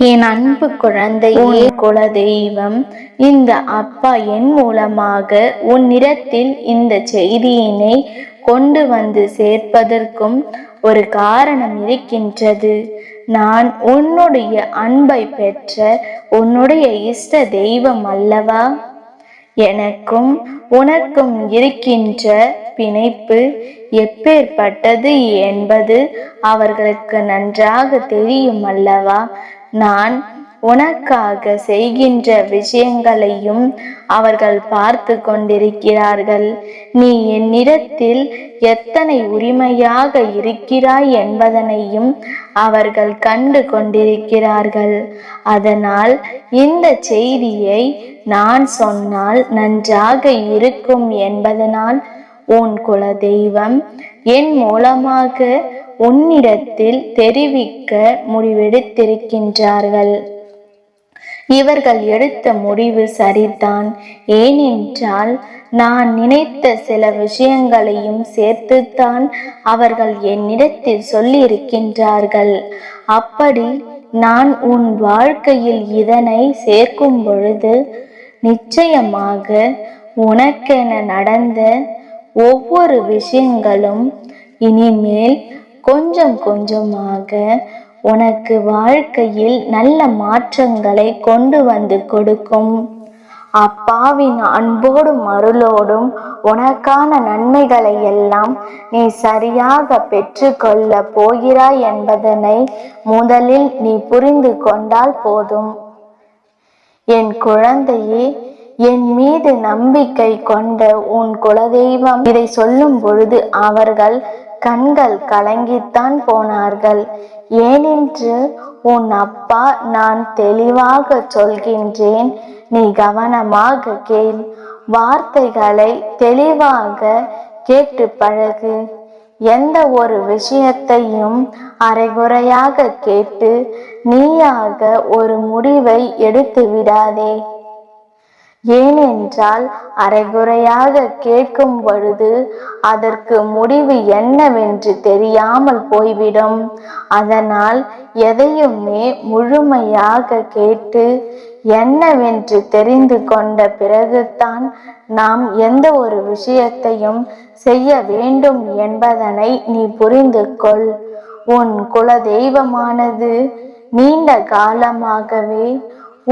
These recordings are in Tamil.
என் அன்பு குழந்தையே, குலதெய்வம் இந்த அப்பா என் மூலமாக உன்னிடத்தில் இந்த செய்தியினை கொண்டு வந்து சேர்ப்பதற்கும் ஒரு காரணம் இருக்கின்றது. நான் உன்னுடைய அன்பை பெற்ற உன்னுடைய இஷ்ட தெய்வம் அல்லவா? எனக்கும் உனக்கும் இருக்கின்ற பிணைப்பு எப்பேற்பட்டது என்பது அவர்களுக்கு நன்றாக தெரியும் அல்லவா? நான் உனக்காக செய்கின்ற விஷயங்களையும் அவர்கள் பார்த்து கொண்டிருக்கிறார்கள். நீ என்னிடத்தில் எத்தனை உரிமையாக இருக்கிறாய் என்பதனையும் அவர்கள் கண்டு கொண்டிருக்கிறார்கள். அதனால் இந்த செய்தியை நான் சொன்னால் நன்றாக இருக்கும் என்பதனால் உன் குலதெய்வம் என் மூலமாக உன்னிடத்தில் தெரிவிக்க முடிவெடுத்திருக்கின்றார்கள். இவர்கள் எடுத்த முடிவு சரிதான். ஏனென்றால் நான் நினைத்த சில விஷயங்களையும் சேர்த்துத்தான் அவர்கள் என்னிடத்தில் சொல்லியிருக்கின்றார்கள். அப்படி நான் உன் வாழ்க்கையில் இதனை சேர்க்கும் பொழுது நிச்சயமாக உனக்கென நடந்த ஒவ்வொரு விஷயங்களும் இனிமேல் கொஞ்சம் கொஞ்சமாக உனக்கு வாழ்க்கையில் நல்ல மாற்றங்களை கொண்டு வந்து கொடுக்கும். அப்பாவின் அன்போடும் அருளோடும் உனக்கான நன்மைகளை எல்லாம் நீ சரியாக பெற்று கொள்ள போகிறாய் என்பதனை முதலில் நீ புரிந்து கொண்டால் போதும். என் குழந்தையே, என் மீது நம்பிக்கை கொண்ட உன் குலதெய்வம் இதை சொல்லும் பொழுது அவர்கள் கண்கள் கலங்கித்தான் போனார்கள். ஏனென்று உன் அப்பா நான் தெளிவாக சொல்கின்றேன், நீ கவனமாக கேள். வார்த்தைகளை தெளிவாக கேட்டு பழகு. எந்த ஒரு விஷயத்தையும் அரைகுறையாக கேட்டு நீயாக ஒரு முடிவை எடுத்து விடாதே. ஏனென்றால் அரைகுறையாக கேட்கும் பொழுது அதற்கு முடிவு என்னவென்று தெரியாமல் போய்விடும். அதனால் எதையுமே முழுமையாக கேட்டு என்னவென்று தெரிந்து கொண்ட பிறகுதான் நாம் எந்த ஒரு விஷயத்தையும் செய்ய வேண்டும் என்பதனை நீ புரிந்து கொள். உன் குலதெய்வமானது நீண்ட காலமாகவே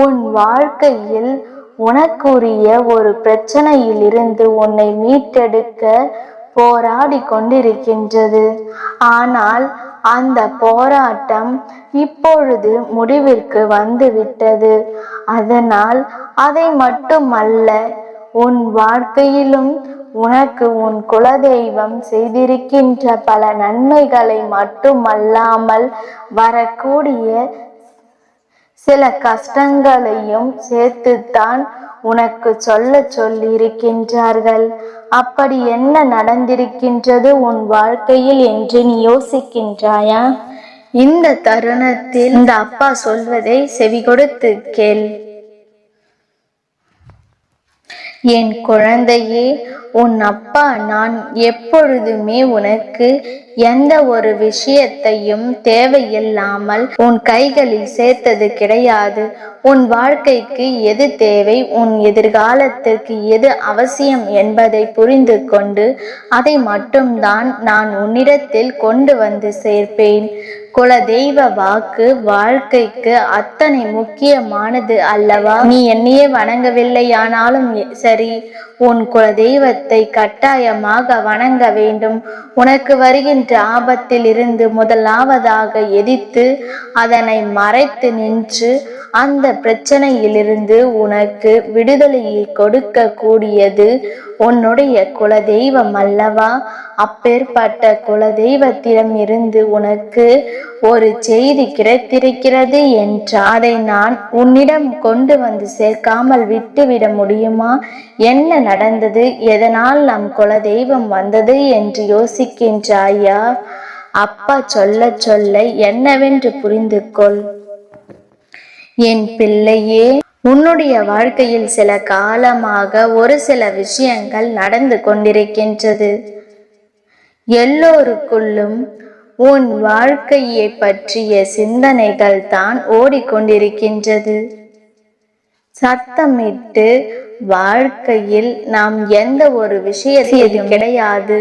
உன் வாழ்க்கையில் உனக்குரிய ஒரு பிரச்சனையில் இருந்து உன்னை மீட்டெடுக்க போராடி கொண்டிருக்கின்றது. ஆனால் அந்த போராட்டம் இப்பொழுது முடிவிற்கு வந்துவிட்டது. அதனால் அதை மட்டுமல்ல, உன் வாழ்க்கையிலும் உனக்கு உன் குலதெய்வம் செய்திருக்கின்ற பல நன்மைகளை மட்டுமல்லாமல் வரக்கூடிய சில கஷ்டங்களையும் சேர்த்துத்தான் உனக்கு சொல்லியிருக்கின்றார்கள். அப்படி என்ன நடந்திருக்கின்றது உன் வாழ்க்கையில் என்று நீ யோசிக்கின்றாயா? இந்த தருணத்தில் இந்த அப்பா சொல்வதை செவி கொடுத்து கேள். என் குழந்தையே, உன் அப்பா நான் எப்பொழுதுமே உனக்கு எந்த ஒரு விஷயத்தையும் தேவையில்லாமல் உன் கைகளில் சேர்த்தது கிடையாது. உன் வாழ்க்கைக்கு எது தேவை, உன் எதிர்காலத்திற்கு எது அவசியம் என்பதை புரிந்து கொண்டு அதை மட்டும்தான் நான் உன்னிடத்தில் கொண்டு வந்து சேர்ப்பேன். குலதெய்வ வாக்கு வாழ்க்கைக்கு அத்தனை முக்கியமானது அல்லவா? நீ என்னையே வணங்கவில்லையானாலும் சரி, உன் குலதெய்வத்தை கட்டாயமாக வணங்க வேண்டும். உனக்கு வருகின்ற ஆபத்தில் இருந்து முதலாவதாக எதிர்த்து அதனை மறைத்து நின்று அந்த பிரச்சனையிலிருந்து உனக்கு விடுதலையை கொடுக்க கூடியது உன்னுடைய குலதெய்வம் அல்லவா? அப்பேற்பட்ட குலதெய்வத்திடம் இருந்து உனக்கு ஒரு செய்தி கிடைத்திருக்கிறது என்றால் அதை நான் உன்னிடம் கொண்டு வந்து சேர்க்காமல் விட்டுவிட முடியுமா? என்ன நடந்தது, எதனால் நம் குலதெய்வம் வந்தது என்று யோசிக்கின்றாயா? அப்பா சொல்ல சொல்ல என்னவென்று புரிந்து கொள். என் பிள்ளையே, உன்னுடைய வாழ்க்கையில் சில காலமாக ஒரு சில விஷயங்கள் நடந்து கொண்டிருக்கின்றது. எல்லோருக்குள்ளும் உன் வாழ்க்கையை பற்றிய சிந்தனைகள் தான் ஓடிக்கொண்டிருக்கின்றது. சத்தமிட்டு வாழ்க்கையில் நாம் எந்த ஒரு விஷயத்தையும் கிடையாது.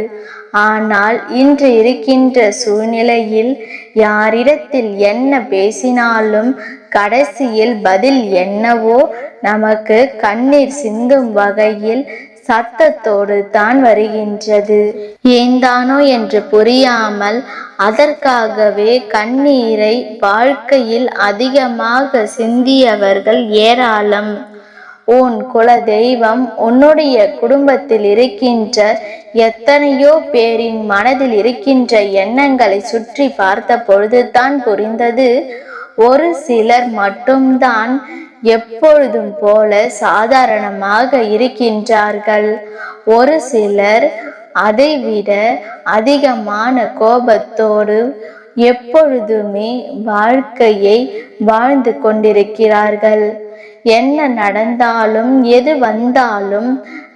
ஆனால் இன்று இருக்கின்ற சூழ்நிலையில் யாரிடத்தில் என்ன பேசினாலும் கடைசியில் பதில் என்னவோ நமக்கு கண்ணீர் சிந்தும் வகையில் சத்தத்தோடு தான் வருகின்றது. ஏந்தானோ என்று புரியாமல் அதற்காகவே கண்ணீரை வாழ்க்கையில் அதிகமாக சிந்தியவர்கள் ஏராளம். உன் குல தெய்வம் உன்னுடைய குடும்பத்தில் இருக்கின்ற எத்தனையோ பேரின் மனதில் இருக்கின்ற எண்ணங்களை சுற்றி பார்த்த பொழுதுதான் புரிந்தது, ஒரு சிலர் மட்டும்தான் எப்பொழுதும் போல சாதாரணமாக இருக்கின்றார்கள். ஒரு சிலர் அதைவிட அதிகமான கோபத்தோடு எப்பொழுதுமே வாழ்க்கையை வாழ்ந்து கொண்டிருக்கிறார்கள். என்ன நடந்தாலும் எது வந்தாலும்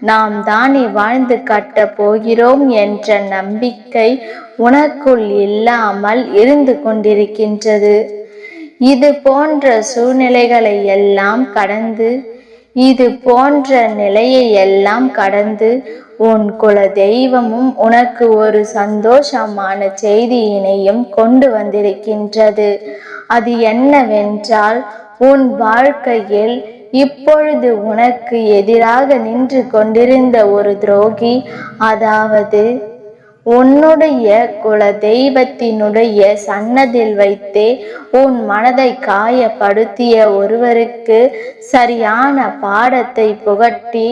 நாம் தானே வாழ்ந்து கட்ட போகிறோம் என்ற நம்பிக்கை உனக்குள் இல்லாமல் இருந்து கொண்டிருக்கின்றது. இது போன்ற சூழ்நிலைகளை எல்லாம் கடந்து, இது போன்ற நிலையை எல்லாம் கடந்து உன் குல தெய்வமும் உனக்கு ஒரு சந்தோஷமான செய்தியினையும் கொண்டு வந்திருக்கின்றது. அது என்னவென்றால், உன் வாழ்க்கையில் இப்பொழுது உனக்கு எதிராக நின்று கொண்டிருந்த ஒரு துரோகி, அதாவது உன்னுடைய குல தெய்வத்தினுடைய சன்னதில் வைத்தே உன் மனதை காயப்படுத்திய ஒருவருக்கு சரியான பாடத்தை புகட்டி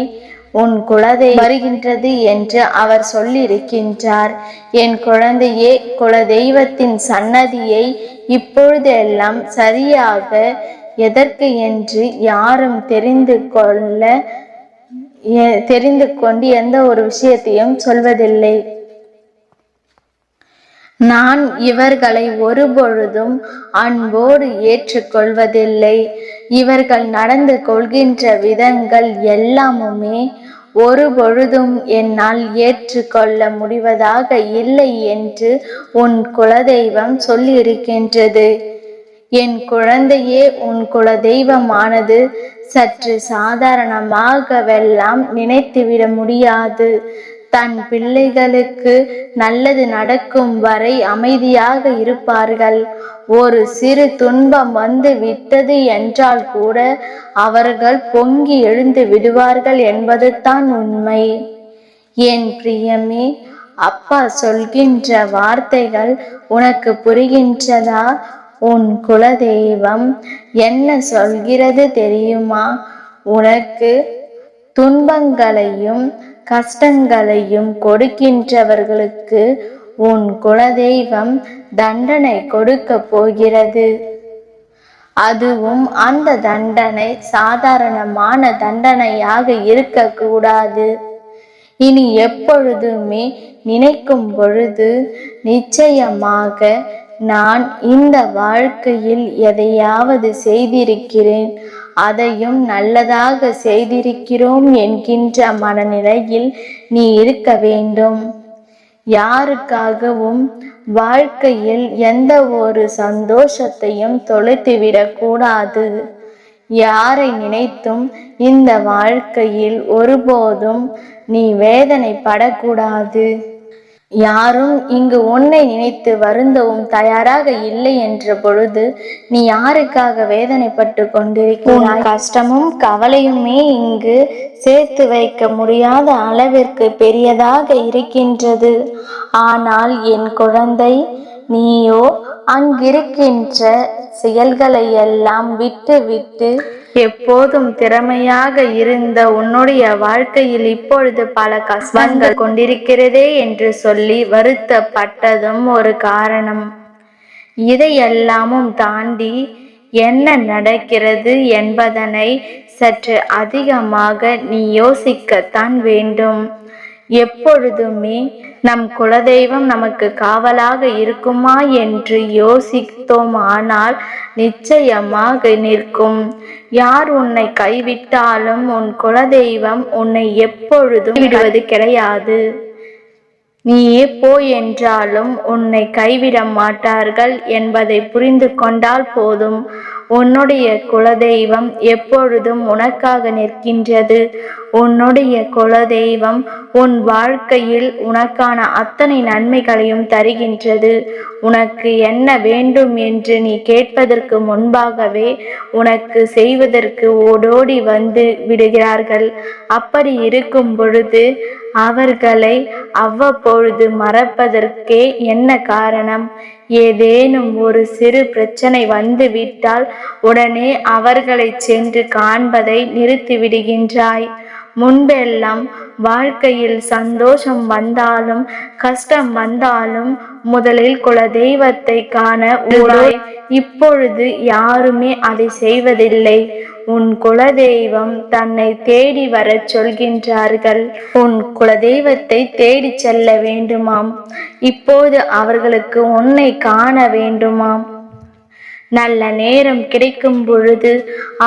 உன் குலதை வருகின்றது என்று அவர் சொல்லியிருக்கின்றார். என் குழந்தையே, குல தெய்வத்தின் சன்னதியை இப்பொழுதெல்லாம் சரியாக எதற்கு என்று யாரும் தெரிந்து கொண்டு எந்த ஒரு விஷயத்தையும் சொல்வதில்லை. நான் இவர்களை ஒருபொழுதும் அன்போடு ஏற்றுக்கொள்வதில்லை. இவர்கள் நடந்து கொள்கின்ற விதங்கள் எல்லாமுமே ஒரு பொழுதும் என்னால் ஏற்றுக்கொள்ள முடிவதாக இல்லை என்று உன் குலதெய்வம் சொல்லியிருக்கின்றது. என் குழந்தையே, உன் குலதெய்வமானது சற்று சாதாரணமாகவெல்லாம் நினைத்துவிட முடியாது. தன் பிள்ளைகளுக்கு நல்லது நடக்கும் வரை அமைதியாக இருப்பார்கள். ஒரு சிறு துன்பம் வந்து விட்டது என்றால் கூட அவர்கள் பொங்கி எழுந்து விடுவார்கள் என்பதுதான் உண்மை. என் பிரியமே, அப்பா சொல்கின்ற வார்த்தைகள் உனக்கு புரிகின்றதா? உன் குலதெய்வம் என்ன சொல்கிறது தெரியுமா? உனக்கு துன்பங்களையும் கஷ்டங்களையும் கொடுக்கின்றவர்களுக்கு உன் குலதெய்வம் தண்டனை கொடுக்க போகிறது. அதுவும் அந்த தண்டனை சாதாரணமான தண்டனையாக இருக்கக்கூடாது. இனி எப்பொழுதுமே நினைக்கும் பொழுது நிச்சயமாக நான் இந்த வாழ்க்கையில் எதையாவது செய்திருக்கிறேன், அதையும் நல்லதாக செய்திருக்கிறோம் என்கின்ற மனநிலையில் நீ இருக்க வேண்டும். யாருக்காகவும் வாழ்க்கையில் எந்த ஒரு சந்தோஷத்தையும் தொலைத்துவிடக் கூடாது. யாரை நினைத்தும் இந்த வாழ்க்கையில் ஒருபோதும் நீ வேதனைப்படக்கூடாது. யாரும் இங்கு உன்னை நினைத்து வருந்தவும் தயாராக இல்லை என்ற பொழுது நீ யாருக்காக வேதனைப்பட்டு கொண்டிருக்கிறாய்? கஷ்டமும் கவலையுமே இங்கு சேர்த்து வைக்க முடியாத அளவிற்கு பெரியதாக இருக்கின்றது. ஆனால் என் குழந்தை, நீயோ அங்கிருக்கின்ற செயல்களை எல்லாம் விட்டு எப்போதும் திறமையாக இருந்த உன்னுடைய வாழ்க்கையில் இப்பொழுது பல கஷ்டங்கள் கொண்டிருக்கிறதே என்று சொல்லி வருத்தப்பட்டதும் ஒரு காரணம். இதையெல்லாமும் தாண்டி என்ன நடக்கிறது என்பதனை சற்று அதிகமாக நீ யோசிக்கத்தான் வேண்டும். எப்பொழுதுமே நம் குலதெய்வம் நமக்கு காவலாக இருக்குமா என்று யோசித்தோம் ஆனால் நிச்சயமாக நிற்கும். யார் உன்னை கைவிட்டாலும் உன் குலதெய்வம் உன்னை எப்பொழுதும் விடுவது கிடையாது. நீயே போ என்றாலும் உன்னை கைவிட மாட்டார்கள் என்பதை புரிந்து கொண்டால் போதும். உன்னுடைய குலதெய்வம் எப்பொழுதும் உனக்காக நிற்கின்றது. உன்னுடைய குலதெய்வம் உன் வாழ்க்கையில் உனக்கான அத்தனை நன்மைகளையும் தருகின்றது. உனக்கு என்ன வேண்டும் என்று நீ கேட்பதற்கு முன்பாகவே உனக்கு செய்வதற்கு ஓடோடி வந்து விடுகிறார்கள். அப்படி இருக்கும் பொழுது அவர்களை அவ்வப்பொழுது மறப்பதற்கே என்ன காரணம்? ஏதேனும் ஒரு சிறு பிரச்சனை வந்துவிட்டால் உடனே அவர்களை சென்று காண்பதை நிறுத்திவிடுகின்றாய். முன்பெல்லாம் வாழ்க்கையில் சந்தோஷம் வந்தாலும் கஷ்டம் வந்தாலும் முதலில் குலதெய்வத்தை காண ஓடாய். இப்பொழுது யாருமே அதை செய்வதில்லை. உன் குலதெய்வம் தன்னை தேடி வரச் சொல்கின்றார்கள். உன் குலதெய்வத்தை தேடி செல்ல வேண்டுமாம். இப்போது அவர்களுக்கு உன்னை காண வேண்டுமாம். நல்ல நேரம் கிடைக்கும் பொழுது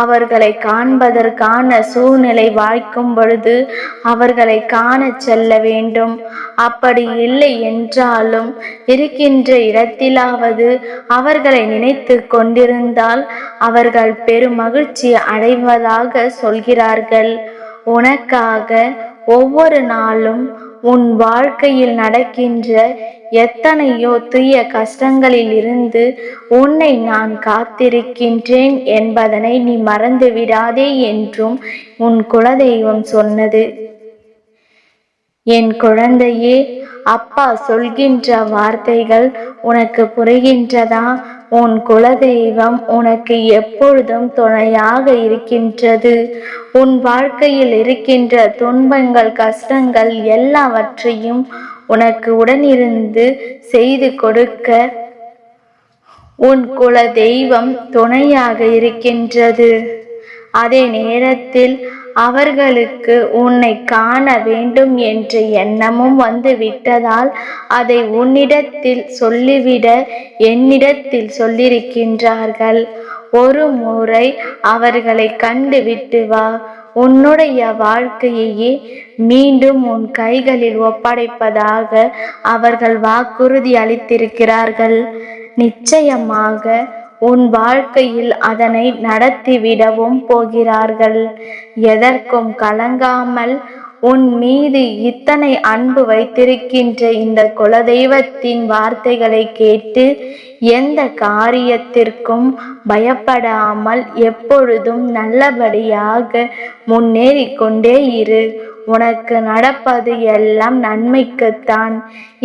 அவர்களை காண்பதற்கான சூழ்நிலை வாய்க்கும் பொழுது அவர்களை காண செல்ல வேண்டும். அப்படி இல்லை என்றாலும் இருக்கின்ற இடத்திலாவது அவர்களை நினைத்து கொண்டிருந்தால் அவர்கள் பெருமகிழ்ச்சி அடைவதாக சொல்கிறார்கள். உனக்காக ஒவ்வொரு நாளும் உன் வாழ்க்கையில் நடக்கின்ற எத்தனையோ தீய கஷ்டங்களில் இருந்து உன்னை நான் காத்திருக்கின்றேன் என்பதனை நீ மறந்து விடாதே என்றும் உன் குலதெய்வம் சொன்னது. என் குழந்தையே, அப்பா சொல்கின்ற வார்த்தைகள் உனக்கு புரிகின்றதா? உன் குலதெய்வம் உனக்கு எப்பொழுதும் துணையாக இருக்கின்றது. உன் வாழ்க்கையில் இருக்கின்ற துன்பங்கள் கஷ்டங்கள் எல்லாவற்றையும் உனக்கு உடனிருந்து செய்து கொடுக்க உன் குலதெய்வம் துணையாக இருக்கின்றது. அதே நேரத்தில் அவர்களுக்கு உன்னை காண வேண்டும் என்ற எண்ணமும் வந்து விட்டதால் அதை உன்னிடத்தில் சொல்லிவிட என்னிடத்தில் சொல்லியிருக்கின்றார்கள். ஒரு முறை அவர்களை கண்டு விட்டு வா. உன்னுடைய வாழ்க்கையையே மீண்டும் உன் கைகளில் ஒப்படைப்பதாக அவர்கள் வாக்குறுதி அளித்திருக்கிறார்கள். நிச்சயமாக உன் வாழ்க்கையில் அதனை நடத்திவிடவும் போகிறார்கள். எதற்கும் கலங்காமல் உன் மீது இத்தனை அன்பு வைத்திருக்கின்ற இந்த குலதெய்வத்தின் வார்த்தைகளை கேட்டு எந்த காரியத்திற்கும் பயப்படாமல் எப்பொழுதும் நல்லபடியாக முன்னேறி கொண்டே இரு. உனக்கு நடப்பது எல்லாம் நன்மைக்குத்தான்.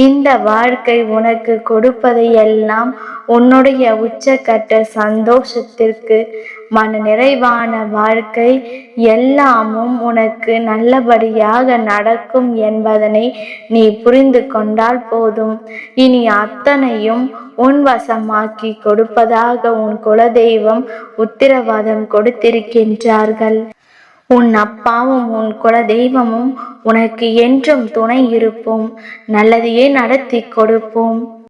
இந்த வாழ்க்கை உனக்கு கொடுப்பதை எல்லாம் உன்னுடைய உச்சக்கட்ட சந்தோஷத்திற்கு. மன நிறைவான வாழ்க்கை எல்லாமும் உனக்கு நல்லபடியாக நடக்கும் என்பதனை நீ புரிந்து கொண்டால் போதும். இனி அத்தனையும் உன் வசமாக்கி கொடுப்பதாக உன் குலதெய்வம் உத்தரவாதம் கொடுத்திருக்கின்றார்கள். உன் அப்பாவும் உன் குலதெய்வமும் உனக்கு என்றும் துணை இருப்போம். நல்லதையே நடத்தி கொடுப்போம்.